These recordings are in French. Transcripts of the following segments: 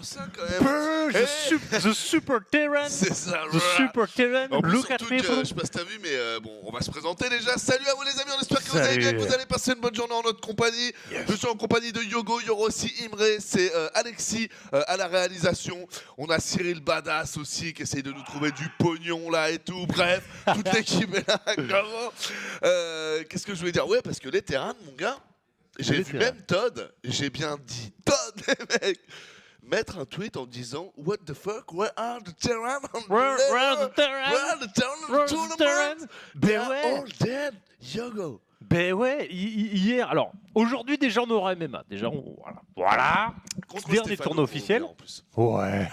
1 quand même. The Super Terran. C'est ça. The Super Terran. En plus, Look at surtout me. que, je sais pas si t'as vu, mais bon, on va se présenter déjà. Salut à vous les amis, on espère que vous allez bien, que vous allez passer une bonne journée en notre compagnie. Yes. Je suis en compagnie de Yogo, Yorossi, Imre, c'est Alexis à la réalisation. On a Cyril Badass aussi qui essaye de nous trouver du pognon là et tout. Bref, toute l'équipe est là. Qu'est-ce que je voulais dire? Ouais, parce que les terrains, mon gars, j'ai vu même Todd, j'ai bien dit Todd, les mecs, mettre un tweet en disant What the fuck, where are the Terran on Where are the Terran? Where are the Terran tournament? They are all dead, Yogo. Ben ouais, hier, alors aujourd'hui déjà on aura MMA, déjà voilà. Dernier tournoi officiel. Ouais,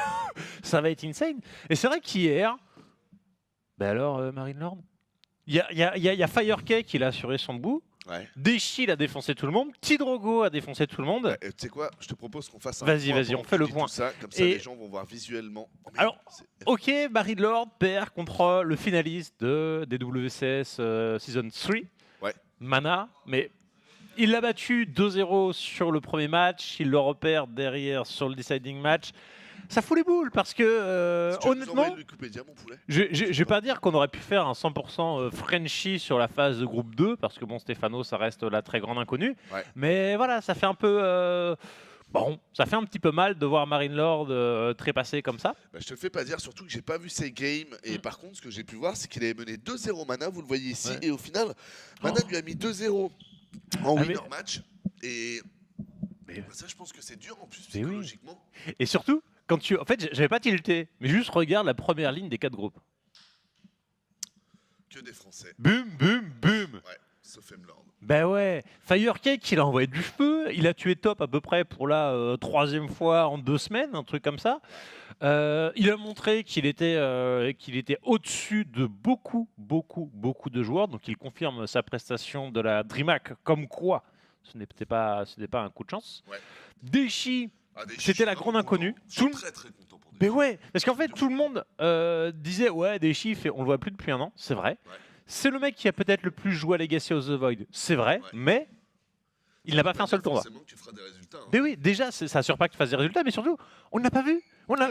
ça va être insane. Et c'est vrai qu'hier, ben alors Marine Lord, il y a Firecake qui l'a assuré son bout. Ouais. Deshi il a défoncé tout le monde, Tidrogo a défoncé tout le monde. Ouais, tu sais quoi, je te propose qu'on fasse un Vas-y, on fait le point. Ça, comme ça les gens vont voir visuellement. Oh, alors, ok, Marine Lord perd contre le finaliste de DWCS Season 3, ouais. Mana, mais il l'a battu 2-0 sur le premier match, il le repère derrière sur le deciding match. Ça fout les boules parce que honnêtement, je vais pas dire qu'on aurait pu faire un 100% Frenchie sur la phase de groupe 2 parce que bon, Stefano ça reste la très grande inconnue, ouais. Mais voilà, ça fait un peu bon, ça fait un petit peu mal de voir Marine Lord trépasser comme ça. Bah, je te le fais pas dire, surtout que j'ai pas vu ses games et par contre ce que j'ai pu voir c'est qu'il avait mené 2-0 Mana, vous le voyez ici, ouais. Et au final Mana lui a mis 2-0 en winner match et bah, ça je pense que c'est dur en plus psychologiquement. Oui. Et surtout quand en fait, j'avais pas tilté, mais juste regarde la première ligne des 4 groupes. Que des Français. Boum, boum, boum. Ouais, sauf Emlord. Ben ouais, Firecake, il a envoyé du feu, il a tué Top à peu près pour la 3e fois en 2 semaines, un truc comme ça. Il a montré qu'il était au-dessus de beaucoup de joueurs, donc il confirme sa prestation de la DreamHack, comme quoi ce n'était pas un coup de chance. Ouais. Deshi. C'était la grande inconnue. Je suis très content pour Deshi. Mais ouais, parce qu'en fait tout le monde disait ouais Deshi, on le voit plus depuis un an, c'est vrai. Ouais. C'est le mec qui a peut-être le plus joué à Legacy of the Void, c'est vrai, ouais. Mais il n'a pas fait un seul tournoi. Que tu feras des résultats, hein. Mais oui, déjà ça assure pas que tu fasses des résultats, mais surtout on ne l'a pas vu.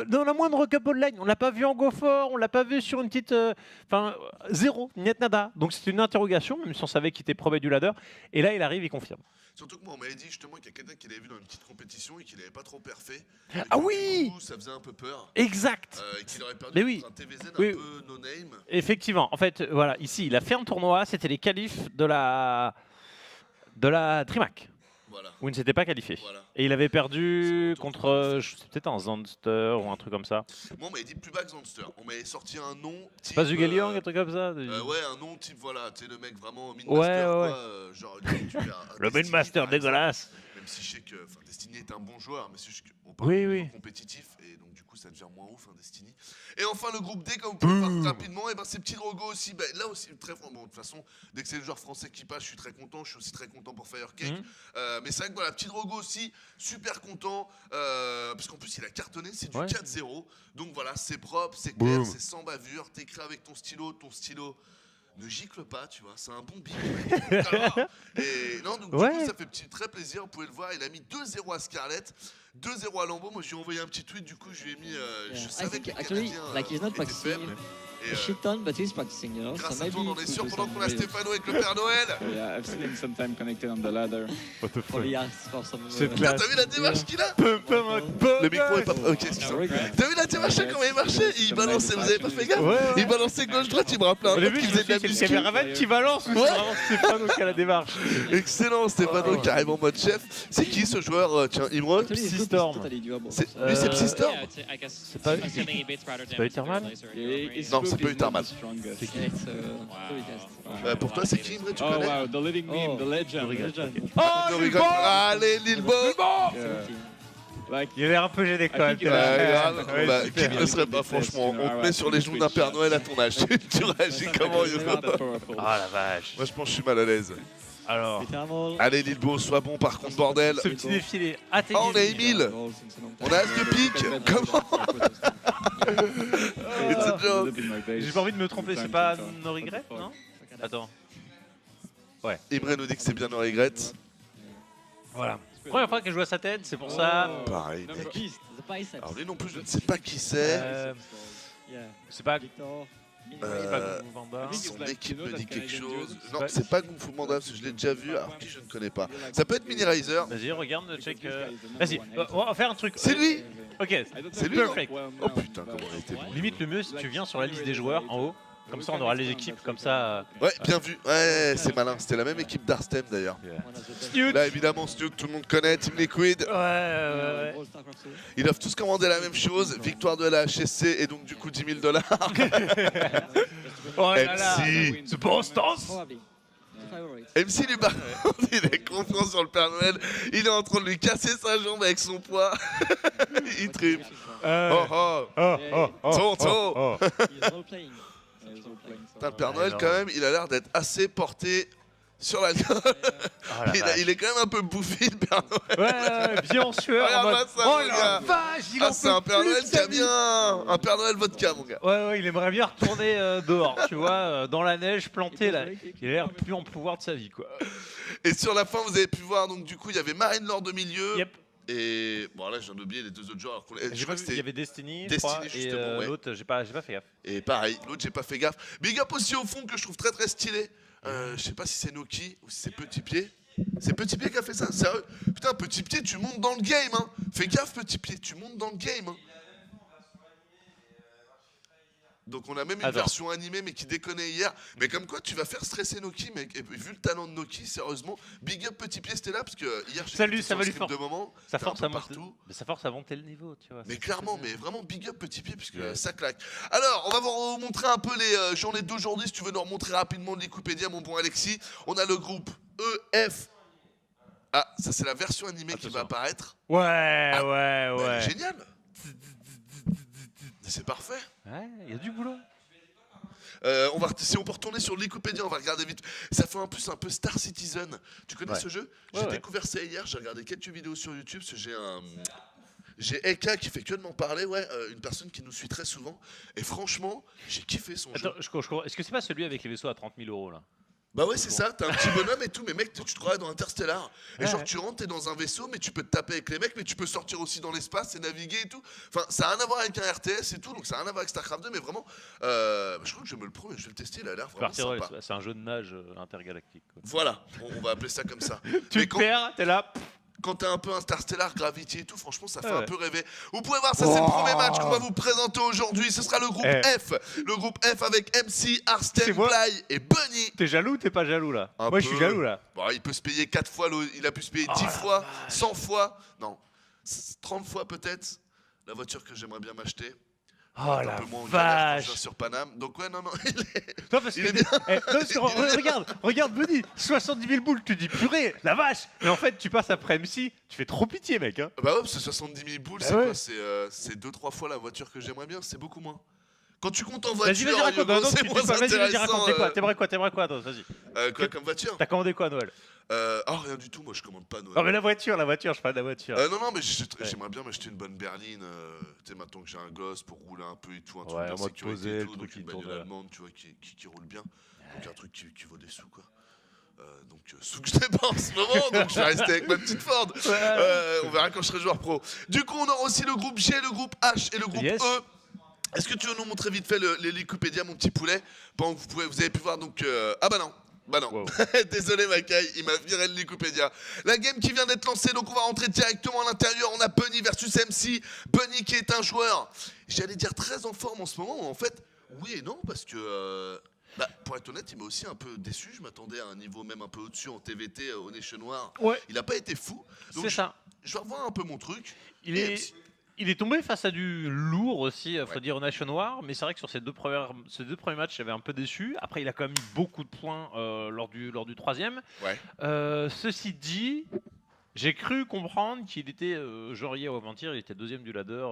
Dans la moindre cup online, on l'a pas vu en Go fort, on l'a pas vu sur une petite, zéro, net nada. Donc c'était une interrogation, même si on savait qu'il était probé du ladder. Et là il arrive, il confirme. Surtout que moi on m'avait dit justement qu'il y a quelqu'un qui l'avait vu dans une petite compétition et qu'il n'avait pas trop perfait. Ah oui, coup, ça faisait un peu peur. Exact. Et qu'il aurait perdu contre un TVZ un peu no name. Effectivement, en fait, voilà, ici il a fait un tournoi, c'était les qualifs de la DreamHack. Voilà. Où il ne s'était pas qualifié. Voilà. Et il avait perdu contre, peut-être un Zanster ou un truc comme ça. Moi on m'avait dit plus bas que Zanster. On m'avait sorti un nom type... Pas Zugaliang, un truc comme ça ouais, un nom type, voilà, tu sais, le mec vraiment Minmaster, quoi. Genre, le Minmaster dégueulasse. Même si je sais que Destiny est un bon joueur, mais c'est juste qu'on parle de compétitif et donc du coup ça devient moins ouf, Destiny. Et enfin le groupe D, comme vous pouvez voir rapidement, et ben c'est Tidrogo aussi, ben, là aussi très bon, de toute façon, dès que c'est le joueur français qui passe, je suis très content, je suis aussi très content pour Firecake. Mais c'est vrai que voilà, Tidrogo aussi, super content, parce qu'en plus il a cartonné, c'est du 4-0. Donc voilà, c'est propre, c'est clair, c'est sans bavure, t'écris avec ton stylo ne gicle pas, tu vois, c'est un bon big. Et non, donc du coup, ça fait très plaisir, vous pouvez le voir, il a mis 2-0 à Scarlett, 2-0 à Lambeau. Moi, je lui ai envoyé un petit tweet, du coup, je lui ai mis. Je savais que actually, like he's not practicing a shit ton, but he's practicing, you know. Grâce à toi, on en est sûr, pendant qu'on a Stefano avec le Père Noël. Yeah, I've seen him sometime connected on the ladder. What the fuck? C'est classe. T'as vu la démarche qu'il a? Le micro est pas. Ok, excuse-moi. T'as vu la démarche comment il marchait? Il balançait, vous avez pas fait gaffe? Il balançait gauche-droite, il me rappelait un peu qui faisait de la musique. Il y avait Raven qui balance, ou c'est vraiment Stefano qui a la démarche? Excellent, Stefano, carrément mode chef. C'est qui ce joueur? Tiens, Imre? Psystorm. Lui, c'est Psystorm? C'est pas Uthermal? Non, c'est pas Uthermal. Pour toi, c'est qui, Imre? Tu connais? Oh wow, the living meme, the legend. Oh, allez, Lilbo! Il a l'air un peu gêné quand même. Qui ne serait pas, franchement? On te met sur les genoux d'un Père Noël à ton âge. Tu réagis comment, Yogo? Ah la vache. Moi, je pense que je suis mal à l'aise. Alors, allez Lilbo, sois bon par contre, bordel. Ce petit défilé. Oh, on a Emile. On a As de pique. Comment? J'ai pas envie de me tromper, c'est pas No Regret, non? Attends. Ouais. Imre nous dit que c'est bien No Regret. Voilà. Première fois que je joue à sa tête, c'est pour ça. Pareil. Alors lui non plus, je ne sais pas qui c'est. C'est pas... Son équipe me dit quelque chose. Non, c'est pas Kung Fu Panda parce que je l'ai déjà vu. Alors qui je ne connais pas. Ça peut être Mini Riser. Vas-y, regarde, check. Vas-y, on va faire un truc. C'est lui. Ok, c'est lui. Perfect. Oh putain, comment on a été bon. Limite le mieux si tu viens sur la liste des joueurs en haut. Comme ça on aura les équipes, comme ça... Ouais, bien vu. Ouais, c'est malin. C'était la même équipe d'Arstem d'ailleurs. Là évidemment Snoot, tout le monde connaît, Team Liquid. Ouais. Ils doivent tous commander la même chose. Victoire de la HSC et donc du coup 10 000 $. Oh là là, MC. c'est pas en stance. MC lui par contre, il est confiant sur le Père Noël. Il est en train de lui casser sa jambe avec son poids. Il tripe. Tonton. Putain, le Père Noël quand même, il a l'air d'être assez porté sur la gueule. Il est quand même un peu bouffi le Père Noël. Ouais, bien en sueur. Regarde ça, oh mon la gars. vache, il en c'est peut un Père plus Noël de qui sa a vie. bien. Un Père Noël vodka, mon gars. Ouais, il aimerait bien retourner dehors, tu vois, dans la neige, planté là. Il a l'air plus en pouvoir de sa vie, quoi. Et sur la fin, vous avez pu voir, donc du coup, il y avait Marine Lord au milieu. Yep. Et bon, là, je viens d'oublier les deux autres joueurs. Je crois que Il y avait Destiny, Destiny, et ouais. l'autre, j'ai pas fait gaffe. Et pareil, l'autre, j'ai pas fait gaffe. Big up aussi au fond que je trouve très très stylé. Je sais pas si c'est Noki ou si c'est Petit Pied. C'est Petit Pied qui a fait ça, sérieux. Putain, Petit Pied, tu montes dans le game, hein. Fais gaffe, Petit Pied, tu montes dans le game, hein. Donc on a même une version animée mais qui déconnait hier. Mais comme quoi tu vas faire stresser Noki, mec. Et vu le talent de Noki, sérieusement, big up Petit Pied, c'était là parce que hier j'ai ça va lui faire de moment. Ça force à monter le niveau, tu vois. Mais clairement, mais vraiment big up Petit Pied puisque ça claque. Alors, on va vous montrer un peu les journées d'aujourd'hui. Si tu veux nous remontrer rapidement de l'Ikupédia, mon bon Alexis. On a le groupe EF. Ah, ça c'est la version animée qui va apparaître. Ouais. Génial. C'est parfait. Ouais, il y a du boulot. Si on peut retourner sur l'Ikupédia, on va regarder vite. Ça fait en plus un peu Star Citizen. Tu connais ce jeu? J'ai découvert ça hier, j'ai regardé quelques vidéos sur YouTube, parce que j'ai Eka qui fait que de m'en parler, une personne qui nous suit très souvent. Et franchement, j'ai kiffé son jeu. Est-ce que c'est pas celui avec les vaisseaux à 30 000 € là? Bah ouais, c'est ça, t'as un petit bonhomme et tout, mais mec, tu te crois dans Interstellar. Et genre, tu rentres, t'es dans un vaisseau, mais tu peux te taper avec les mecs, mais tu peux sortir aussi dans l'espace et naviguer et tout. Enfin, ça n'a rien à voir avec un RTS et tout, donc ça n'a rien à voir avec StarCraft 2, mais vraiment, je crois que je vais me le prendre et je vais le tester, il a l'air vraiment sympa. C'est un jeu de nage intergalactique, quoi. Voilà, on va appeler ça comme ça. Tu te perds, t'es là. Quand t'es un peu Interstellar, Gravity et tout, franchement, ça fait un peu rêver. Vous pouvez voir, ça c'est le premier match qu'on va vous présenter aujourd'hui. Ce sera le groupe F. Le groupe F avec MC, Arstem, Bly et Bunny. T'es jaloux ou t'es pas jaloux là? Moi, je suis jaloux là. Bon, il peut se payer 4 fois, il a pu se payer 10 fois, 100 fois, non, 30 fois peut-être. La voiture que j'aimerais bien m'acheter. Oh la vache sur Paname. Donc ouais, non, il est bien. Regarde Bunny, 70 000 boules, tu dis purée, la vache. Mais en fait, tu passes après MC, tu fais trop pitié, mec. Hein. Bah ouais, parce que 70 000 boules, c'est quoi? C'est 2-3 fois la voiture que j'aimerais bien, c'est beaucoup moins. Quand tu comptes en voiture, vas-y, raconte. T'aimerais quoi, vas-y. Quoi comme voiture? T'as commandé quoi à Noël? Rien du tout, moi je commande pas Noël. Non mais la voiture, je parle de la voiture. Non, mais j'aimerais bien m'acheter une bonne berline, tu sais, maintenant que j'ai un gosse pour rouler un peu et tout, un truc bien sécurité et tout, donc une bagnole allemande, tu vois, qui roule bien, donc un truc qui vaut des sous, quoi. Donc sous que je n'ai pas en ce moment, donc je vais rester avec ma petite Ford. On verra quand je serai joueur pro. Du coup, on aura aussi le groupe G, le groupe H et le groupe E. Est-ce que tu veux nous montrer vite fait l'Ikupédia, mon petit poulet? Bon, vous avez pu voir donc... Ah bah non. Wow. Désolé Makai, il m'a viré de l'Ikupédia. La game qui vient d'être lancée, donc on va rentrer directement à l'intérieur. On a Bunny versus MC. Bunny qui est un joueur, j'allais dire très en forme en ce moment. En fait, oui et non, parce que... pour être honnête, il m'a aussi un peu déçu. Je m'attendais à un niveau même un peu au-dessus en TVT au Nation Noir. Ouais. Il n'a pas été fou. C'est ça. Je vais revoir un peu mon truc. Il est tombé face à du lourd aussi, faut dire, au Nation Noir, mais c'est vrai que sur ces deux premiers matchs, j'avais un peu déçu. Après, il a quand même mis beaucoup de points lors du troisième. Ouais. Ceci dit, j'ai cru comprendre qu'il était, genre hier au mentir, il était deuxième du ladder,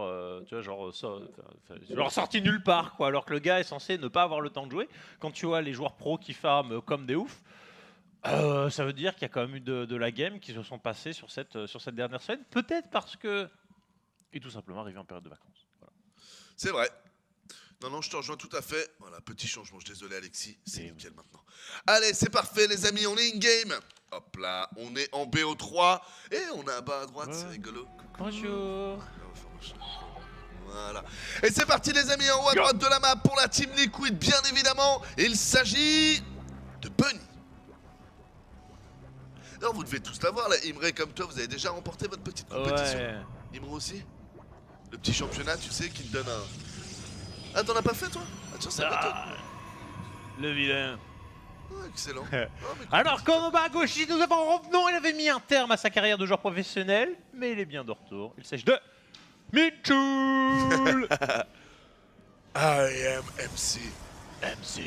tu vois, genre sorti nulle part, quoi. Alors que le gars est censé ne pas avoir le temps de jouer. Quand tu vois les joueurs pros qui farment comme des oufs, ça veut dire qu'il y a quand même eu de la game qui se sont passés sur cette dernière semaine. Peut-être parce que et tout simplement arrivé en période de vacances. Voilà. C'est vrai. Non, je te rejoins tout à fait. Voilà, petit changement, je suis désolé Alexis, c'est nickel maintenant. Allez, c'est parfait les amis, on est in-game. Hop là, on est en BO3 et on est bas à droite, c'est rigolo. Bonjour. Voilà. Et c'est parti les amis, en haut à droite de la map pour la Team Liquid, bien évidemment. Il s'agit de Bunny. Alors vous devez tous l'avoir là, Imre comme toi, vous avez déjà remporté votre petite compétition. Ouais. Imre aussi. Le petit championnat, tu sais, qui te donne un... Ah, t'en as pas fait toi? Ah tiens, ça m'étonne. Le vilain. Oh, excellent. Alors Konobagoshi, nous avons revenons, il avait mis un terme à sa carrière de joueur professionnel, mais il est bien de retour. Il s'agit de Mitchell. I am MC. MC.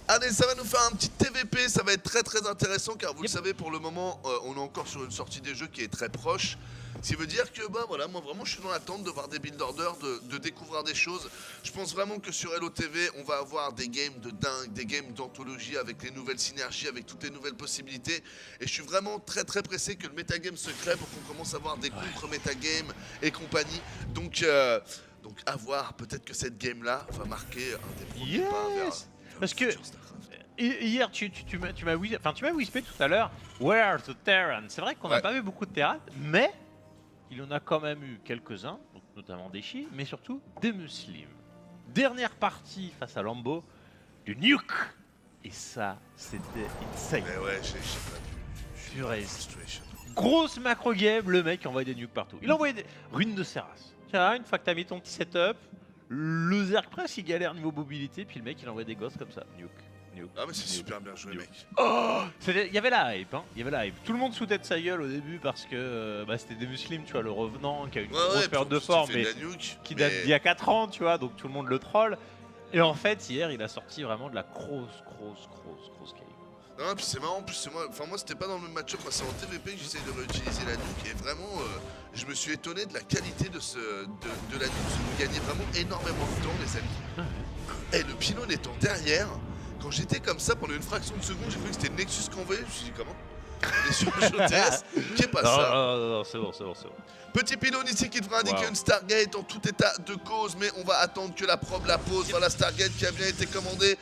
Allez, ça va nous faire un petit TVP, ça va être très intéressant car vous le savez, pour le moment, on est encore sur une sortie des jeux qui est très proche. Ce qui veut dire que, bah voilà, moi vraiment je suis dans l'attente de voir des build orders, de découvrir des choses. Je pense vraiment que sur LOTV, on va avoir des games de dingue, des games d'anthologie avec les nouvelles synergies, avec toutes les nouvelles possibilités. Et je suis vraiment très pressé que le metagame se crée pour qu'on commence à avoir des contre-metagames et compagnie. Donc à voir, peut-être que cette game-là va marquer un des premiers pas vers... Parce que hier tu m'as whispé tout à l'heure Where the Terran. C'est vrai qu'on n'a pas vu beaucoup de Terran, mais il en a quand même eu quelques-uns, notamment des Chi, mais surtout des Muslims. Dernière partie face à Lambo, du nuke. Et ça, c'était insane. Mais ouais, j'ai pas vu. Grosse macro game, le mec envoie des nukes partout. Il a envoyé des ruines de Serras. Tiens, une fois que t'as mis ton petit setup, le Zerg Prince il galère niveau mobilité, puis le mec il envoie des gosses comme ça. Nuke. Ah mais c'est super bien joué mec. Oh, il y avait la hype, hein. Il y avait la hype. Tout le monde se foutait de sa gueule au début parce que c'était des Muslims, tu vois, le revenant qui a une grosse période de forme mais qui date d'il y a 4 ans, tu vois, donc tout le monde le troll. Et en fait hier il a sorti vraiment de la grosse game. Non, puis c'est marrant, en plus moi c'était pas dans le même match-up, moi c'est en TVP que j'essaye de réutiliser la nuque et vraiment je me suis étonné de la qualité de la nuque. Vous gagnez vraiment énormément de temps les amis. Et le pylône étant derrière, quand j'étais comme ça pendant une fraction de seconde, j'ai cru que c'était le Nexus qu'on voyait, je me suis dit comment? On est sur HOTS, qu'est pas ça? Non, c'est bon. Petit pylône ici qui devrait indiquer une Stargate en tout état de cause, mais on va attendre que la probe la pose. Voilà Stargate qui a bien été commandée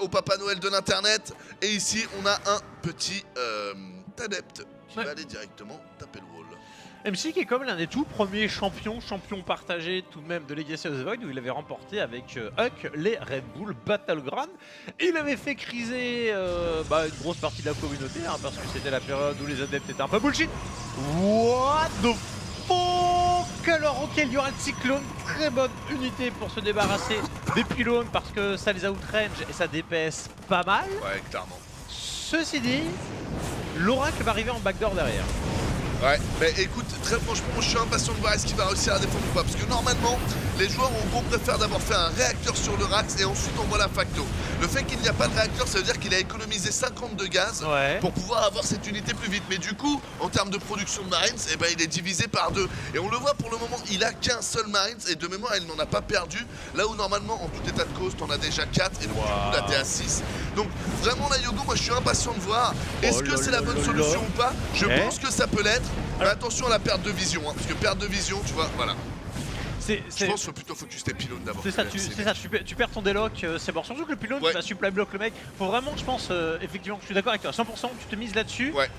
au Papa Noël de l'internet. Et ici on a un petit adepte qui va aller directement taper le wall. MC qui est comme l'un des tout premiers champions partagés tout de même de Legacy of the Void, où il avait remporté avec Huck les Red Bull Battleground. Il avait fait criser une grosse partie de la communauté, hein, parce que c'était la période où les adeptes étaient un peu bullshit. What the fuck? Alors ok, il y aura le cyclone, très bonne unité pour se débarrasser des pylônes parce que ça les outrange et ça DPS pas mal. Ouais, clairement. Ceci dit, l'Oracle va arriver en backdoor derrière. Ouais, mais écoute, très franchement, je suis impatient de voir est-ce qu'il va réussir à défendre ou pas. Parce que normalement, les joueurs en gros préfèrent d'avoir fait un réacteur sur le Rax et ensuite on voit la facto. Le fait qu'il n'y a pas de réacteur, ça veut dire qu'il a économisé 50 de gaz pour pouvoir avoir cette unité plus vite. Mais du coup, en termes de production de Marines, eh ben, il est divisé par 2. Et on le voit pour le moment, il a qu'un seul Marines et de mémoire, il n'en a pas perdu. Là où normalement, en tout état de cause, t'en as déjà 4 et donc du coup, là t'es à 6. Donc vraiment, là, Yogo, moi je suis impatient de voir. Est-ce que c'est la bonne solution ou pas? Je pense que ça peut l'être. Mais attention à la perte de vision, hein, parce que perte de vision, tu vois, voilà. Je pense qu'il faut plutôt focus tes pylônes d'abord. C'est ça, tu perds ton déloc, c'est bon. Surtout que le pylône va supply block le mec. Faut vraiment, je pense, effectivement, je suis d'accord avec toi, 100%, tu te mises là-dessus. Ouais.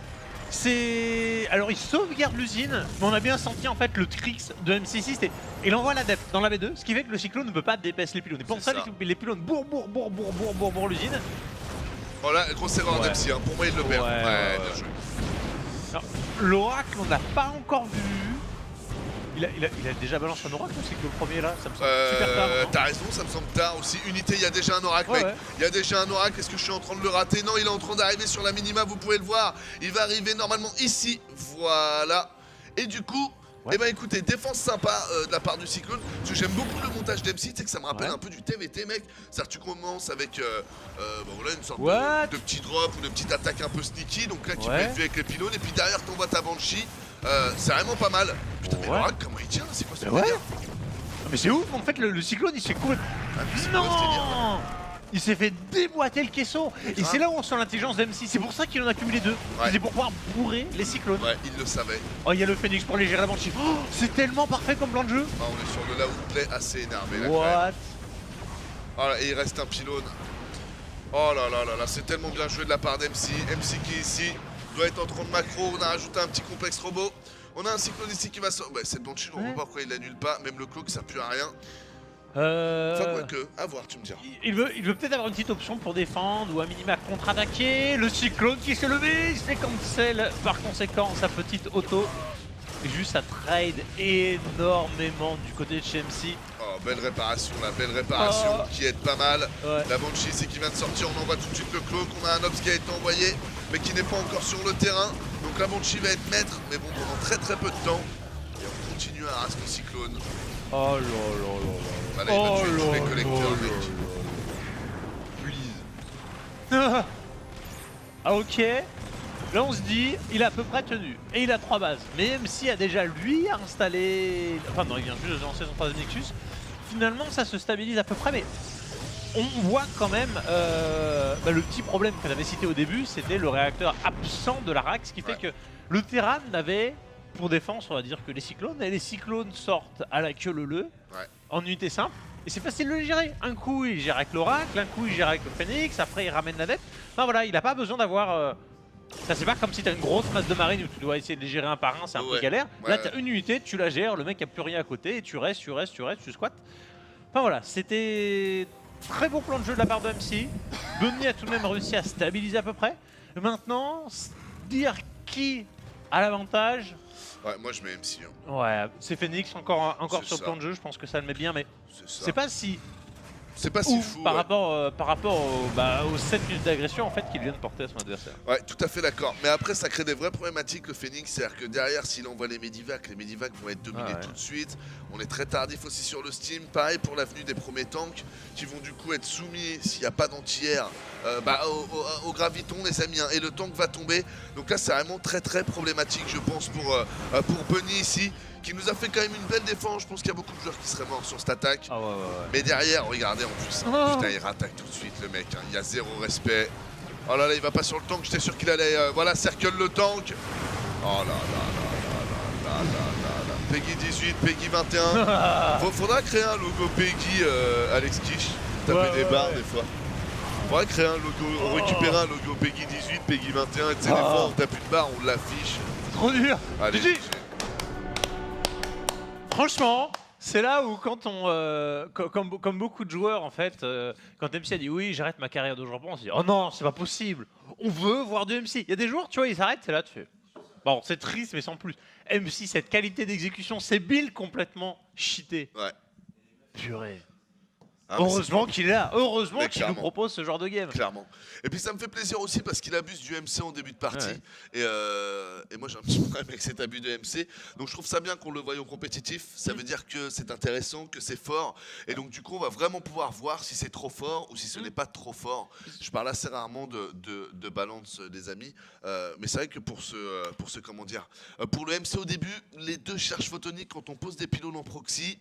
Alors il sauvegarde l'usine, mais on a bien senti en fait le tricks de MC6, c'était il envoie l'adepte dans la B2, ce qui fait que le cyclone ne peut pas dépasser les pylônes. Et pour ça, les pylônes bourre l'usine. Oh là, grosse erreur d'MC, hein. Pour moi il le perd. Ouais, bien joué. L'Oracle, on l'a pas encore vu. Il a déjà balancé un Oracle, c'est que le premier là, ça me semble super tard. T'as raison, ça me semble tard aussi. Unité, il y a déjà un Oracle, mec. Il y a déjà un Oracle, est-ce que je suis en train de le rater? Non, il est en train d'arriver sur la minima, vous pouvez le voir. Il va arriver normalement ici, voilà. Et du coup, eh ben écoutez, défense sympa de la part du Cyclone. Parce que j'aime beaucoup le montage d'MC, tu sais que ça me rappelle un peu du TVT, mec. C'est-à-dire que tu commences avec voilà, une sorte de petit drop ou de petite attaque un peu sneaky. Donc là, qui peut être vu avec les pylônes. Et puis derrière, t'envoies ta Banshee. C'est vraiment pas mal. Putain, mais l'Oracle, comment il tient? C'est quoi ce délire? Mais c'est ouf, en fait, le Cyclone, il s'est cool. Non, il s'est fait déboîter le caisson. Et c'est là où on sent l'intelligence d'MC. C'est pour ça qu'il en a cumulé 2. C'est pour pouvoir bourrer les cyclones. Ouais, il le savait. Oh, il y a le Phoenix pour les gérer la Banshee. Oh, c'est tellement parfait comme plan de jeu. Ah, on est sur de la outplay assez énervé là. What? Voilà, et il reste un pylône. Oh là là là là, c'est tellement bien joué de la part d'MC. MC qui est ici doit être en train de macro. On a rajouté un petit complexe robot. On a un cyclone ici qui va sortir. Bah, cette Banshee, on ne voit pas pourquoi il l'annule pas. Même le cloak, ça pue à rien. Enfin, quoique, à voir, tu me diras. Il veut peut-être avoir une petite option pour défendre ou un minima contre-attaquer. Le cyclone qui s'est levé, il se fait cancel par conséquent sa petite auto. Et juste ça trade énormément du côté de Shamsi. Oh, belle réparation, la belle réparation qui aide pas mal. Ouais. La Banshee, c'est qui vient de sortir, on envoie tout de suite le cloak. On a un Ops qui a été envoyé, mais qui n'est pas encore sur le terrain. Donc la Banshee va être maître, mais bon, pendant très très peu de temps. Et on continue à raser le cyclone. Oh là là là là. Voilà, il va tuer tous les collecteurs, mec. Please. Ah ok. Là on se dit, il a à peu près tenu. Et il a 3 bases. Mais MC a déjà lui installé... Enfin non, il vient juste de lancer son 3ème Nexus. Finalement ça se stabilise à peu près, mais... On voit quand même le petit problème qu'on avait cité au début, c'était le réacteur absent de la rack, ce qui fait que le Terran n'avait... Pour défense, on va dire que les cyclones, et les cyclones sortent à la queue leu en unité simple, et c'est facile de les gérer. Un coup il gère avec l'Oracle, un coup il gère avec le Phoenix, après il ramène l'adepte. Enfin voilà, il n'a pas besoin d'avoir... Ça c'est pas comme si t'as une grosse masse de marine où tu dois essayer de les gérer un par un, c'est un peu galère. Là t'as une unité, tu la gères, le mec a plus rien à côté, et tu restes, tu squattes. Enfin voilà, c'était très beau plan de jeu de la part de MC. Bunny a tout de même réussi à stabiliser à peu près. Et maintenant, dire qui a l'avantage... Ouais, moi je mets MC. Hein. Ouais, c'est Phoenix encore sur le ça. plan de jeu, je pense que ça le met bien, mais C'est pas si fou. par rapport aux 7 minutes d'agression en fait qu'il vient de porter à son adversaire. Ouais, tout à fait d'accord. Mais après, ça crée des vraies problématiques, le Phoenix. C'est-à-dire que derrière, s'il envoie les Medivacs vont être dominés tout de suite. On est très tardif aussi sur le Steam. Pareil pour l'avenue des premiers tanks qui vont du coup être soumis, s'il n'y a pas d'anti-air, au graviton, les amis. Hein, et le tank va tomber. Donc là, c'est vraiment très très problématique, je pense, pour Bunny ici, qui nous a fait quand même une belle défense. Je pense qu'il y a beaucoup de joueurs qui seraient morts sur cette attaque. Ah ouais. Mais derrière, regardez en plus. Hein, putain, il rattaque tout de suite le mec. Hein, il y a zéro respect. Oh là là, il va pas sur le tank. J'étais sûr qu'il allait. Voilà, circle le tank. Oh là là là là là là là là. Peggy 18, Peggy 21. Faudra créer un logo Peggy, Alex Kish. Taper des barres des fois. Faudra créer un logo, récupérer un logo Peggy 18, Peggy 21. Et tu sais, des fois on tape une barre, on l'affiche. Trop dur. Allez, Franchement, c'est là où quand on, comme beaucoup de joueurs en fait, quand MC a dit oui, j'arrête ma carrière de joueur pro, on se dit oh non, c'est pas possible. On veut voir du MC. Il y a des joueurs, tu vois, ils s'arrêtent, c'est là, tu fais. Bon, c'est triste, mais sans plus. MC, cette qualité d'exécution, c'est build complètement cheaté. Ouais. Purée. Ah, heureusement qu'il est là, heureusement qu'il nous clairement. propose ce genre de game. Clairement. Et puis ça me fait plaisir aussi parce qu'il abuse du MC en début de partie. Et moi j'ai un petit problème avec cet abus de MC. Donc je trouve ça bien qu'on le voie en compétitif. Ça veut dire que c'est intéressant, que c'est fort. Et donc du coup on va vraiment pouvoir voir si c'est trop fort ou si ce n'est pas trop fort. Je parle assez rarement de balance des amis. Mais c'est vrai que pour ce comment dire, pour le MC au début, les deux charges photoniques quand on pose des pylônes en proxy,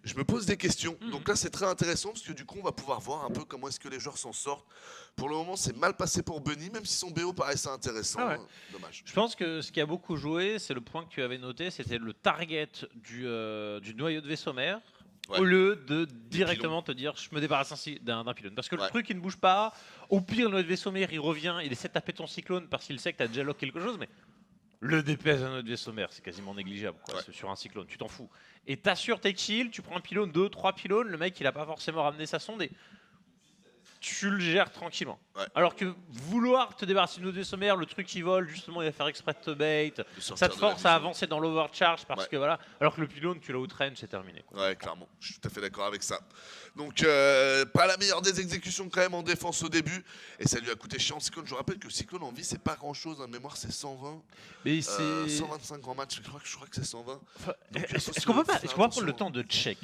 je me pose des questions. Donc là, c'est très intéressant parce que du coup, on va pouvoir voir un peu comment est-ce que les joueurs s'en sortent. Pour le moment, c'est mal passé pour Bunny, même si son BO paraissait intéressant. Dommage. Je pense que ce qui a beaucoup joué, c'est le point que tu avais noté, c'était le target du noyau de vaisseau mère. Au lieu de directement te dire je me débarrasse ainsi d'un pylône. Parce que le truc il ne bouge pas, au pire le noyau de vaisseau mère il revient, il essaie de taper ton cyclone parce qu'il sait que tu as déjà lock quelque chose, mais le DPS d'un noyau de vaisseau mère c'est quasiment négligeable quoi. Sur un cyclone, tu t'en fous. Et t'assures tes kills, tu prends un pylône, 2, 3 pylônes, le mec il a pas forcément ramené sa sonde et tu le gères tranquillement. Alors que vouloir te débarrasser de vaisseau mère, le truc qui vole, justement, il va faire exprès de te bait. Ça te force à avancer dans l'overcharge parce que voilà. Alors que le pylône, tu l'as outrange, c'est terminé. Quoi. Ouais, clairement. Je suis tout à fait d'accord avec ça. Donc, pas la meilleure des exécutions quand même en défense au début. Et ça lui a coûté cher en Cyclone. Je vous rappelle que le Cyclone en vie, c'est pas grand chose. En mémoire, c'est 120. Mais 125 en match. Je crois que c'est 120. Est-ce qu'on peut pas prendre le temps de check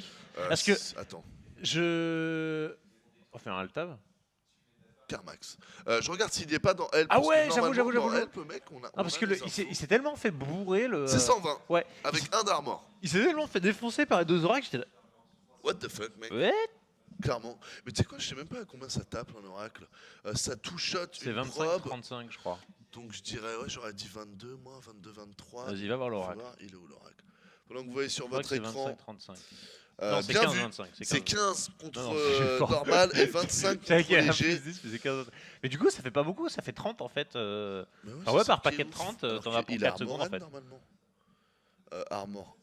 parce que. Attends. On fait un alt-tab. Max. Je regarde s'il n'y est pas dans Help. Ah ouais, j'avoue. Help, mec, parce que il s'est tellement fait bourrer le. C'est 120. Ouais. Avec un d'armor. Il s'est tellement fait défoncer par les deux oracles. J'étais là. What the fuck, mec. Ouais. Clairement. Mais tu sais quoi, je sais même pas à combien ça tape un oracle. Ça two-shot une probe. C'est 25-35, je crois. Donc je dirais, j'aurais dit 22, moi, 22-23. Vas-y, va voir l'oracle. Il est où l'oracle? Pendant que vous voyez sur votre écran. 25-35. Non, c'est 15-25. C'est 15 contre normal et 25 contre léger. Mais du coup, ça fait pas beaucoup, ça fait 30 en fait. Ouais, par paquet de 30, t'en as pour 4 secondes en fait. Normalement. Armor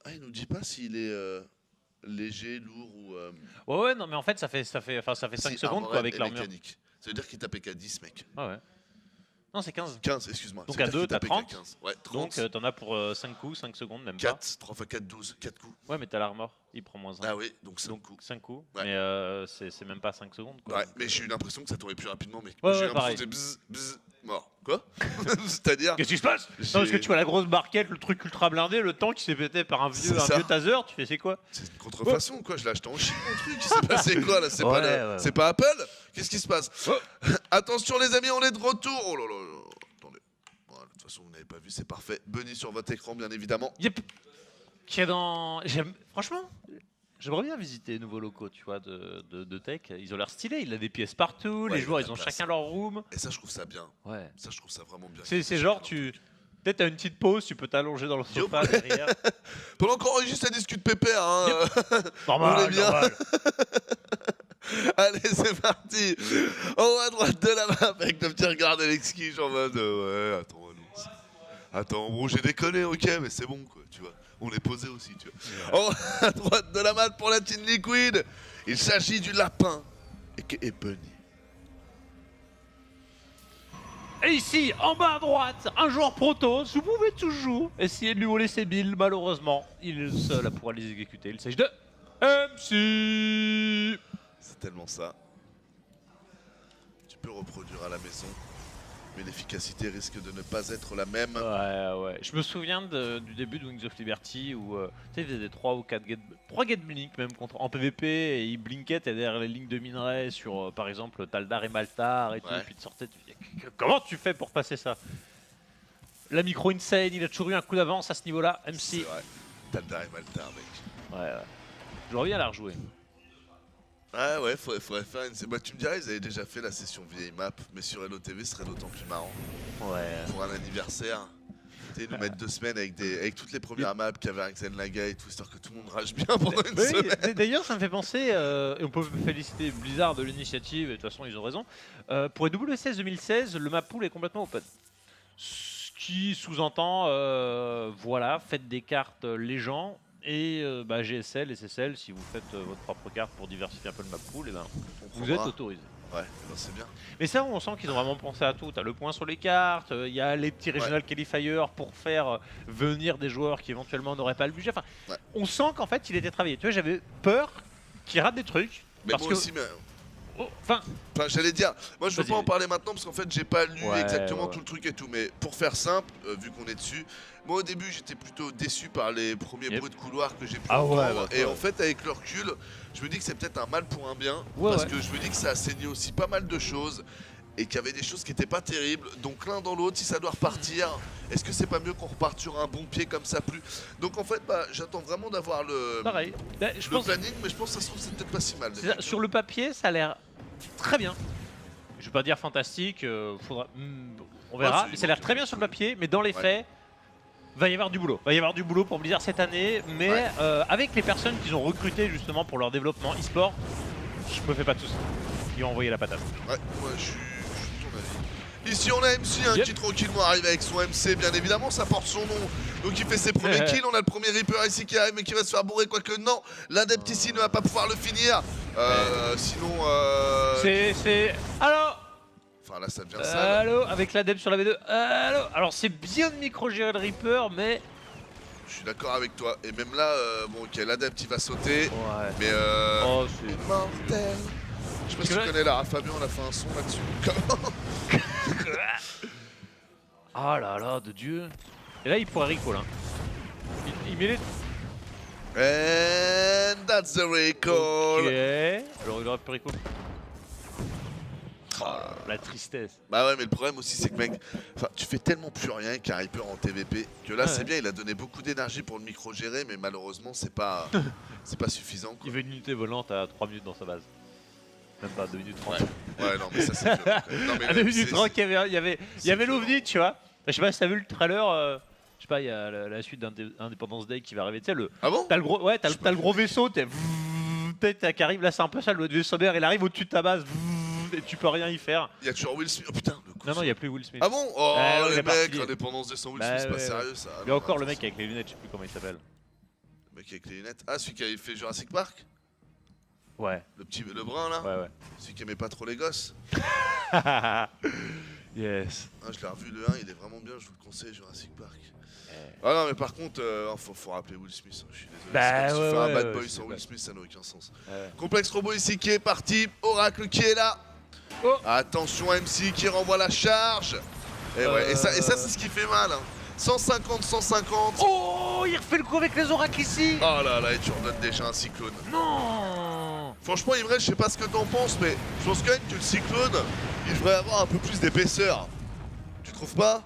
1. Ah, il nous dit pas s'il est léger, lourd ou. Ouais, non, mais en fait, ça fait 5 secondes quoi, avec l'armure. Mécanique. Ça veut dire qu'il tapait qu'à 10, mec. Ah ouais. Non, c'est 15. 15, excuse-moi. Donc à 2, t'as 30. Ouais, 30. Donc t'en as pour 5 coups, 5 secondes, même 4, pas. 3 x 4, 12, 4 coups. Ouais, mais t'as l'armor, il prend moins 1. Ah oui, donc 5 coups. 5 coups, Ouais. mais c'est même pas 5 secondes. Quoi. Ouais, mais j'ai eu l'impression que ça t'aurait plus rapidement, mec. Ouais, j'ai eu ouais, l'impression que c'était bzz, mort. Quoi? C'est-à-dire. Qu'est-ce qui se passe? Non, parce que tu vois la grosse barquette, le truc ultra blindé, le tank qui s'est pété par un vieux taser, tu fais c'est quoi? C'est une contrefaçon, quoi. Je l'ai acheté en Chine, mon truc. Il s'est passé quoi là? C'est pas Apple? Qu'est-ce qui se passe? Attention, les amis, on est de retour. Oh là là. Attendez. Bon, de toute façon, vous n'avez pas vu, c'est parfait. Bunny sur votre écran, bien évidemment. Yep. Qui est dans. Franchement, j'aimerais bien visiter les nouveaux locaux, tu vois, de tech. Ils ont l'air stylés, il a des pièces partout, les joueurs ils ont chacun leur room. Et ça, je trouve ça bien. Ouais. Ça, je trouve ça vraiment bien. C'est genre, peut-être t'as une petite pause, tu peux t'allonger dans le sofa derrière. Pendant qu'on enregistre, ça discute pépère, hein. Yep. Normal, normal. Allez, c'est parti. En haut à droite de la map avec le petit regard d'Alexis, en mode ouais, attends, allons. Attends, bon, j'ai déconné, ok, mais c'est bon, quoi, tu vois. On est posé aussi, tu vois. En haut à droite de la map pour la Team Liquid, il s'agit du lapin et Bunny. Et ici, en bas à droite, un joueur Protoss, vous pouvez toujours essayer de lui voler ses billes, malheureusement. Il est le seul à pouvoir les exécuter. Il s'agit de MC. C'est tellement ça. Tu peux reproduire à la maison, mais l'efficacité risque de ne pas être la même. Ouais. Je me souviens du début de Wings of Liberty où tu sais, il faisait 3 ou 4 get blink même en PVP et il blinkait derrière les lignes de minerais sur par exemple Taldar et Maltar et tout, et puis tu sortais, comment tu fais pour passer ça? La micro insane, il a toujours eu un coup d'avance à ce niveau-là, MC. C'est vrai, Taldar et Maltar, mec. Ouais. Je reviens à la rejouer. Ah ouais, faudrait faire une... Bah, tu me dirais, ils avaient déjà fait la session vieille map, mais sur LOTV, ce serait d'autant plus marrant. Ouais. Pour un anniversaire. Tu sais, nous mettre 2 semaines avec toutes les premières maps qu'il y avait avec Zenlaga et tout, histoire que tout le monde rage bien pendant une semaine. D'ailleurs, ça me fait penser, et on peut féliciter Blizzard de l'initiative, et de toute façon, ils ont raison. Pour les WCS 2016, le map pool est complètement open. Ce qui sous-entend, voilà, faites des cartes les gens. Et GSL et SSL, si vous faites votre propre carte pour diversifier un peu le map pool, et ben, vous êtes autorisé. Ouais, c'est bien. Mais ça, on sent qu'ils ont vraiment pensé à tout. T'as le point sur les cartes, il y a les petits regional qualifiers pour faire venir des joueurs qui éventuellement n'auraient pas le budget. Enfin, on sent qu'en fait, il était travaillé. Tu vois, j'avais peur qu'ils ratent des trucs. Mais moi aussi, mais... Enfin, j'allais dire, moi je veux pas en parler maintenant parce qu'en fait j'ai pas lu exactement tout le truc et tout, mais pour faire simple, vu qu'on est dessus, moi au début j'étais plutôt déçu par les premiers bruits de couloir que j'ai pu entendre, et en fait avec le recul, je me dis que c'est peut-être un mal pour un bien, parce que je me dis que ça a saigné aussi pas mal de choses, et qu'il y avait des choses qui étaient pas terribles, donc l'un dans l'autre, si ça doit repartir, est-ce que c'est pas mieux qu'on reparte sur un bon pied comme ça plus? Donc en fait, j'attends vraiment d'avoir le planning, mais je pense que ça se trouve c'est peut-être pas si mal. Sur le papier, ça a l'air très bien. Je vais pas dire fantastique, on verra, mais ça a l'air très bien sur le papier, mais dans les faits, va y avoir du boulot. Va y avoir du boulot pour Blizzard cette année, mais avec les personnes qu'ils ont recrutées justement pour leur développement e-sport, je me fais pas de soucis. Ils ont envoyé la patate. Ouais, je suis ton avis. Ici on a MC qui tranquillement arrive avec son MC, bien évidemment ça porte son nom. Donc il fait ses premiers kills, on a le premier Reaper ici qui arrive mais qui va se faire bourrer, quoique non, l'adepte ici ne va pas pouvoir le finir. Sinon c'est... Alors enfin là ça devient ça. Allo, avec l'adepte sur la V2. Allo. Alors c'est bien de micro-gérer le Reaper, mais... Je suis d'accord avec toi. Et même là, bon ok, l'adepte il va sauter. Mais oh, c'est mortel. Je sais pas si tu connais Lara Fabien, on a fait un son là-dessus. Ah là là, de Dieu. Et là il pourrait recall hein. Il met les... And that's the recall. Ok. Alors il aurait pu recall. Oh, la tristesse. Bah ouais, mais le problème aussi c'est que mec, tu fais tellement plus rien qu'un Reaper en TVP que là c'est bien, il a donné beaucoup d'énergie pour le micro gérer, mais malheureusement c'est pas suffisant quoi. Il veut une unité volante à 3 minutes dans sa base. Même pas 2 minutes 30. Ouais non mais ça c'est dur. À 2 minutes 30 il y avait l'OVNI tu vois. Je sais pas si t'as vu le trailer, je sais pas, il y a la suite d'Independence Day qui va arriver, tu sais le... Ah bon? T'as le gros, ouais, t'as le gros vaisseau, qui arrive, là c'est un peu ça, le vaisseau vert, il arrive au-dessus de ta base, et tu peux rien y faire. Il y a toujours Will Smith, oh putain le coup. Non, il n'y a plus Will Smith. Ah bon? Oh les mecs, parti. Indépendance Day sans Will Smith, c'est pas sérieux ça. Il y a encore le mec avec les lunettes, je sais plus comment il s'appelle. Mec avec les lunettes. Ah, celui qui avait fait Jurassic Park? Ouais. Le brun là? Ouais. Celui qui aimait pas trop les gosses? Yes. Ah, je l'ai revu le 1, il est vraiment bien, je vous le conseille, Jurassic Park. Ah non, mais par contre, faut rappeler Will Smith, je suis désolé. Bah, si tu fais un bad boy ouais, sans Will Smith, ça n'a aucun sens. Ouais. Complexe Robot ici qui est parti, Oracle qui est là. Oh. Attention MC qui renvoie la charge. Et ouais, et ça c'est ce qui fait mal. Hein. 150, 150. Oh, il refait le coup avec les oracles ici. Oh là là, et tu redonnes déjà un cyclone. Non. Franchement, Imre, je sais pas ce que t'en penses, mais je pense quand même que le cyclone, il devrait avoir un peu plus d'épaisseur. Tu trouves pas?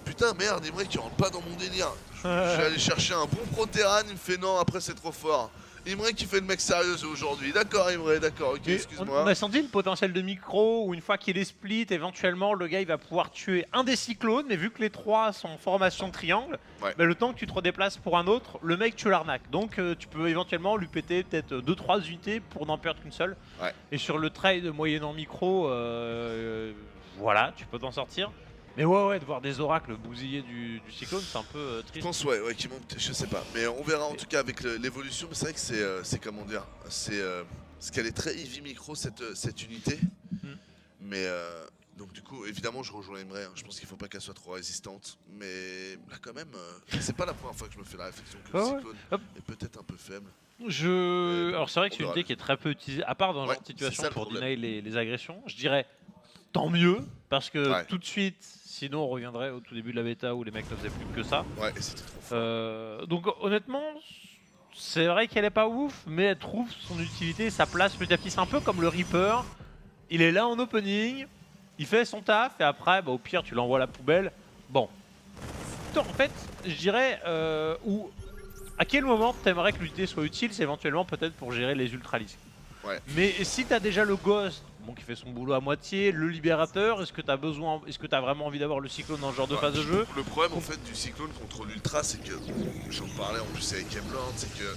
Putain, merde, Imre qui rentre pas dans mon délire. Je vais aller chercher un bon Proteran, il me fait non, après c'est trop fort. Imre qui fait le mec sérieux aujourd'hui. D'accord, Imre, d'accord, ok, excuse-moi. On a senti le potentiel de micro où une fois qu'il est split, éventuellement le gars il va pouvoir tuer un des cyclones, mais vu que les trois sont en formation triangle, bah, le temps que tu te redéplaces pour un autre, le mec tu l'arnaques. Donc tu peux éventuellement lui péter peut-être 2-3 unités pour n'en perdre qu'une seule. Ouais. Et sur le trade moyennant micro, voilà, tu peux t'en sortir. Mais ouais, de voir des oracles bousiller du cyclone, c'est un peu triste. Je pense ouais, qui monte, je sais pas. Mais on verra en tout cas avec l'évolution. Mais c'est vrai que c'est comment dire, c'est parce qu'elle est très heavy micro cette unité. Mais donc du coup, évidemment, je rejoins Imre. Hein. Je pense qu'il faut pas qu'elle soit trop résistante. Mais là, quand même, c'est pas la première fois que je me fais la réflexion que le cyclone est peut-être un peu faible. Alors c'est vrai que c'est une unité qui est très peu utilisée, à part dans ce genre de situation pour deny les agressions. Je dirais tant mieux, parce que tout de suite, sinon on reviendrait au tout début de la bêta où les mecs ne faisaient plus que ça. Ouais, et c'était trop fort. Donc honnêtement, c'est vrai qu'elle est pas ouf, mais elle trouve son utilité, sa place petit à petit. C'est un peu comme le Reaper. Il est là en opening, il fait son taf, et après, bah, au pire, tu l'envoies à la poubelle. Bon. En fait, je dirais, à quel moment t'aimerais que l'unité soit utile, c'est éventuellement peut-être pour gérer les ultralisques. Ouais. Mais si t'as déjà le Ghost, bon, qui fait son boulot à moitié, le Libérateur, est-ce que t'as vraiment envie d'avoir le Cyclone dans ce genre de phase de jeu? Le problème en fait du Cyclone contre l'Ultra, c'est que, j'en parlais en plus avec Emlord, c'est que,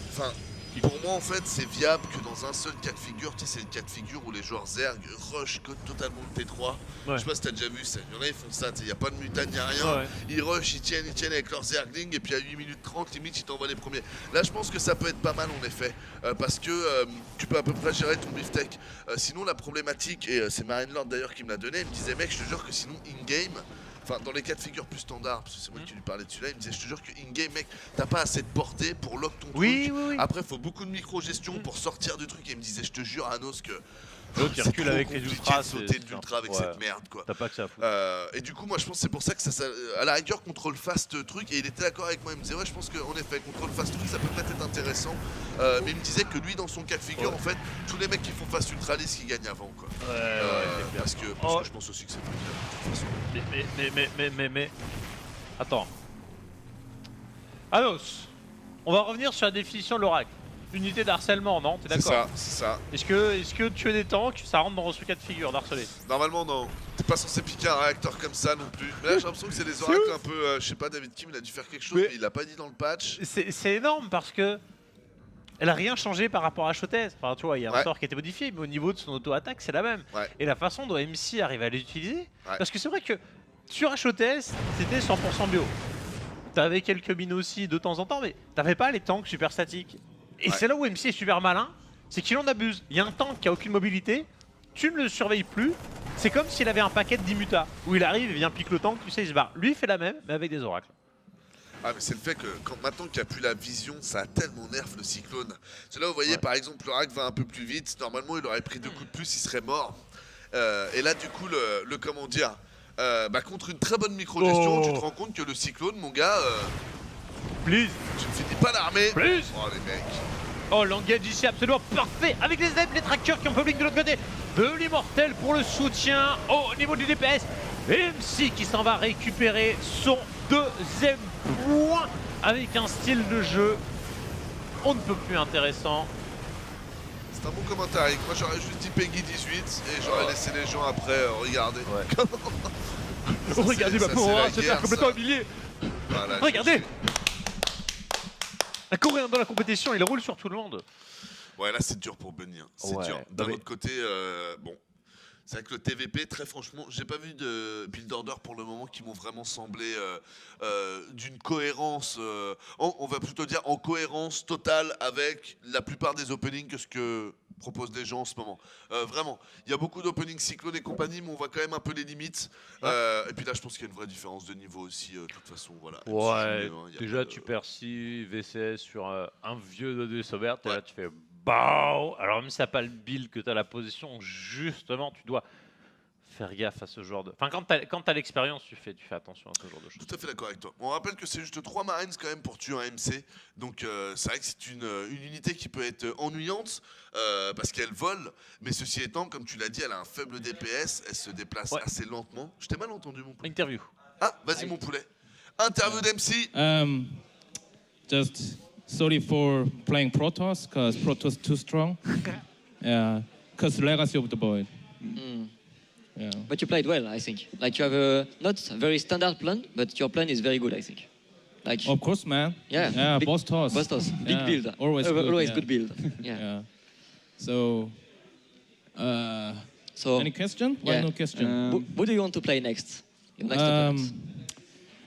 enfin, pour moi en fait c'est viable que dans un seul cas de figure, tu sais c'est le cas de figure où les joueurs Zerg rush totalement le T3. Ouais. Je sais pas si t'as déjà vu ça, il y en a ils font ça, il n'y a pas de mutane, il n'y a rien, ils rush, ils tiennent avec leurs Zerglings et puis à 8 minutes 30 limite ils t'envoient les premiers. Là je pense que ça peut être pas mal en effet, parce que tu peux à peu près gérer ton beefsteak. Sinon la problématique, et c'est Marinelord d'ailleurs qui me l'a donné, il me disait mec je te jure que sinon in-game, enfin dans les cas de figure plus standard, parce que c'est moi qui lui parlais de celui-là, il me disait je te jure que in-game mec, t'as pas assez de portée pour lock ton truc. Oui. Après faut beaucoup de micro-gestion pour sortir du truc, et il me disait je te jure Anos que l'autre il recule avec les ultras, sauter de l'ultra avec cette merde quoi. T'as pas que ça à foutre. Et du coup moi je pense que c'est pour ça que ça à la rigueur contre le fast truc, et il était d'accord avec moi, il me disait ouais je pense qu'en effet contre le fast truc ça peut peut-être être intéressant, mais il me disait que lui dans son cas de figure en fait tous les mecs qui font fast ultralis qui gagnent avant quoi. Parce que je pense aussi que c'est plus clair. Mais attends. Anos, on va revenir sur la définition de l'oracle. Unité d'harcèlement, non? T'es d'accord? C'est ça. Est-ce que tuer des tanks, ça rentre dans ce cas de figure d'harceler? Normalement non. T'es pas censé piquer un réacteur comme ça non plus. Mais là j'ai l'impression que c'est des oracles un peu, je sais pas, David Kim il a dû faire quelque chose mais il l'a pas dit dans le patch. C'est énorme parce que elle a rien changé par rapport à Shotez. Enfin tu vois, il y a un sort qui a été modifié, mais au niveau de son auto-attaque c'est la même. Et la façon dont MC arrive à les utiliser, parce que c'est vrai que sur Shotez c'était 100% bio. T'avais quelques mines aussi de temps en temps, mais t'avais pas les tanks super statiques. Et c'est là où MC est super malin, c'est qu'il en abuse. Il y a un tank qui a aucune mobilité, tu ne le surveilles plus, c'est comme s'il avait un paquet de 10 mutas, où il arrive et vient pique le tank, tu sais, il se barre. Lui il fait la même, mais avec des oracles. Ah mais c'est le fait que maintenant qu'il n'y a plus la vision, ça a tellement nerf le cyclone. C'est là où vous voyez par exemple l'oracle va un peu plus vite, normalement il aurait pris 2 coups de plus, il serait mort. Et là du coup le comment dire, contre une très bonne micro-gestion, tu te rends compte que le cyclone mon gars, please, tu ne finis pas l'armée. Please. Oh les mecs. Oh l'engage ici absolument parfait avec les snipes, les trackers qui ont public de l'autre côté. De l'immortel pour le soutien au niveau du DPS. MC qui s'en va récupérer son 2e point avec un style de jeu on ne peut plus intéressant. C'est un bon commentaire. Moi j'aurais juste dit Peggy 18 et j'aurais laissé les gens après regarder. Regardez ma pauvre se faire complètement humilier. Voilà, regardez. Un coréen dans la compétition, il roule sur tout le monde. Ouais, là c'est dur pour Bunny. Hein. C'est dur. D'un autre côté, bon, C'est vrai que le TVP, très franchement, j'ai pas vu de build order pour le moment qui m'ont vraiment semblé d'une cohérence, on va plutôt dire en cohérence totale avec la plupart des openings que ce que proposent les gens en ce moment. Vraiment, il y a beaucoup d'openings Cyclone et compagnie, mais on voit quand même un peu les limites. Et puis là, je pense qu'il y a une vraie différence de niveau aussi. De toute façon, voilà. Ouais, déjà, tu perds 6 VCS sur un vieux de Sauvert, et là, tu fais... Bah, alors même si t'as pas le build, que t'as la position, justement, tu dois faire gaffe à ce genre de... Enfin, quand t'as l'expérience, tu fais attention à ce genre de choses. Tout à fait d'accord avec toi. On rappelle que c'est juste 3 Marines quand même pour tuer un MC. Donc c'est vrai que c'est une unité qui peut être ennuyante parce qu'elle vole. Mais ceci étant, comme tu l'as dit, elle a un faible DPS. Elle se déplace assez lentement. Je t'ai mal entendu, mon poulet. Interview. Ah, vas-y, mon poulet. Interview d'MC. Just... Sorry for playing Protoss, because Protoss too strong. Yeah, because Legacy of the Void. Yeah. But you played well, I think. Like you have a not very standard plan, but your plan is very good, I think. Like of course, man. Yeah. Boss toss. Big build. Always good build. Yeah. So, any question? Yeah. No question. Who do you want to play next? Your next opponent?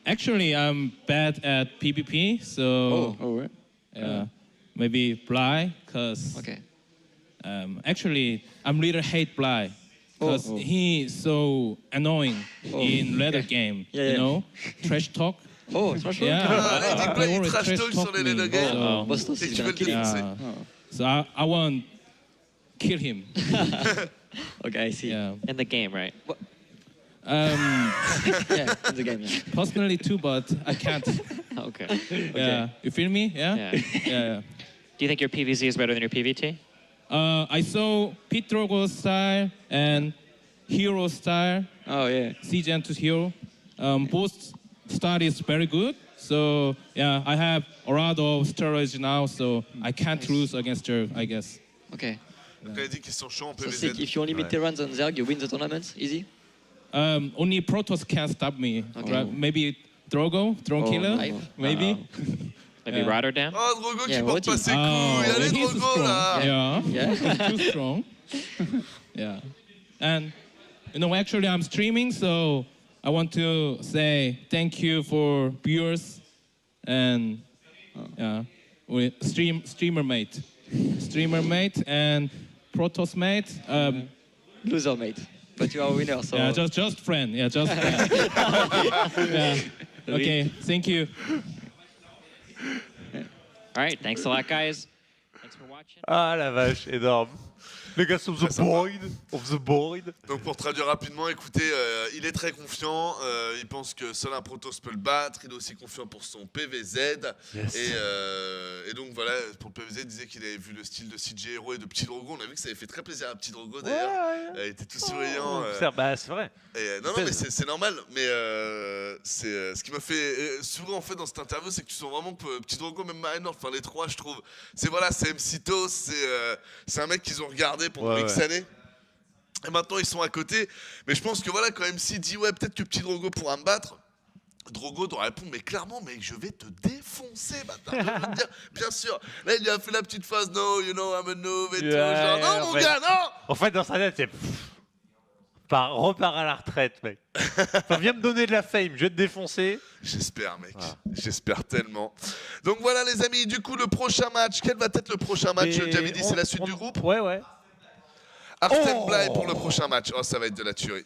Actually, I'm bad at PvP, so. Maybe Bly, because actually I'm really hate Bly, because he's so annoying in ladder game. You know, trash talk. Trash talk. Yeah, il dit trash talk sur les ladder games. Et tu veux le défoncer. So I want kill him. Okay, I see. In the game, right? Yeah, in the game. Yeah. Personally too, but I can't. Okay. Yeah, you feel me? Yeah. Yeah. Do you think your PVZ is better than your PVT? I saw Pete Drogo style and Hero style. Oh yeah. CGN to Hero. Both style is very good. So yeah, I have a lot of storage now, so I can't lose against her, I guess. Okay. Donc elle a dit qu'ils sont chauds en So PVZ. if you only meet Terrans and Zerg, you win the tournament, easy? Only Protoss can stop me. Right? Maybe Drogo, Throne Killer, maybe. Maybe Rotterdam? Oh, Drogo qui porte pas ses couilles. Allez, Drogo, là. Yeah. Too strong. Yeah. And, you know, actually I'm streaming, so I want to say thank you for viewers and streamer mate and Protoss mate. Loser mate. But you are a winner, so... Yeah, just friend. Yeah, just friend. Yeah. Okay, thank you. All right, thanks a lot, guys. Thanks for watching. Ah la vache, énorme. Les gars of the board. Donc pour traduire rapidement, écoutez, il est très confiant, il pense que seul un Protoss peut le battre, il est aussi confiant pour son PVZ. Yes. Et donc voilà, pour le PVZ, il disait qu'il avait vu le style de CJ Hero et de Petit Drogo. On a vu que ça avait fait très plaisir à Petit Drogo d'ailleurs. Il était tout souriant. Bah, c'est vrai. Non, mais c'est normal. Mais c'est ce qui m'a fait souvent en fait dans cette interview, c'est que tu sens vraiment que Petit Drogo, même Marinor, enfin les trois, je trouve. C'est MCTOS, c'est un mec qu'ils ont regardé pendant X années. Et maintenant ils sont à côté. Mais je pense que voilà, quand MC dit peut-être que Petit Drogo pourra me battre, Drogo doit répondre mais clairement mec, je vais te défoncer bâtard. Bien sûr. Là il lui a fait la petite phase no, you know I'm a noob et tout. Genre non mon gars, non. En fait dans sa tête c'est repars à la retraite mec. Enfin, viens me donner de la fame, je vais te défoncer. J'espère mec, j'espère tellement. Donc voilà les amis, du coup le prochain match, quel va être le prochain match? J'avais dit c'est la suite du groupe. Ouais. Arstem Bly pour le prochain match. Oh, ça va être de la tuerie.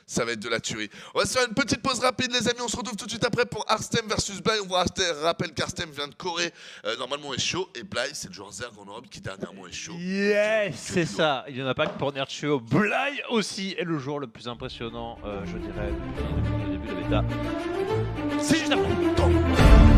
Ça va être de la tuerie. On va se faire une petite pause rapide, les amis. On se retrouve tout de suite après pour Arstem versus Bly. On vous rappelle qu'Arstem vient de Corée. Normalement, est chaud. Et Bly, c'est le joueur Zerg en Europe qui dernièrement est chaud. Yes, c'est ça. Il n'y en a pas que pour Nerchio. Bly aussi est le joueur le plus impressionnant, je dirais, depuis le début de la bêta. C'est juste après.